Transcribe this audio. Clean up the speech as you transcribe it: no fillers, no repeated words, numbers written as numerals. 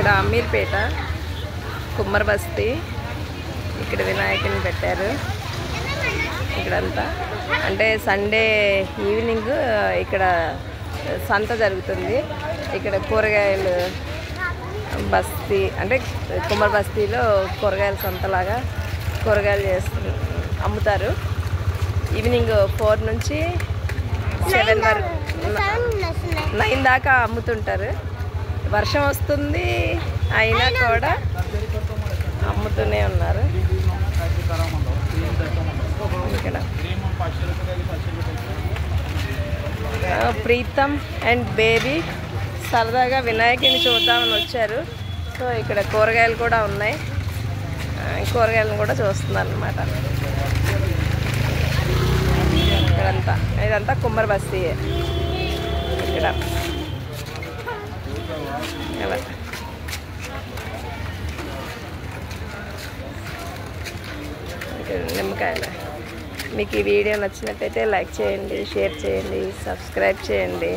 ఇక్కడ అమీర్పేట కుమ్మర్ బస్తీ. ఇక్కడ వినాయకుని పెట్టారు. ఇక్కడంతా అంటే సండే ఈవినింగ్ ఇక్కడ సంత జరుగుతుంది. ఇక్కడ కూరగాయలు బస్తీ అంటే కుమ్మర్ బస్తీలో కూరగాయల సంతలాగా కూరగాయలు అమ్ముతారు. ఈవినింగ్ 4 నుంచి 7 వరకు 9 దాకా అమ్ముతుంటారు. వర్షం వస్తుంది అయినా కూడా అమ్ముతూనే ఉన్నారు. ఇక్కడ ప్రీతం అండ్ బేబీ సరదాగా వినాయకుని చూద్దామని వచ్చారు. సో ఇక్కడ కూరగాయలు కూడా ఉన్నాయి. కూరగాయలను కూడా చూస్తున్నారు అన్నమాట. ఇదంతా కుమ్మర్ బస్తీ. ఇక్కడ నిమ్మకాయలు. మీకు ఈ వీడియో నచ్చినట్టయితే లైక్ చేయండి, షేర్ చేయండి, సబ్స్క్రైబ్ చేయండి.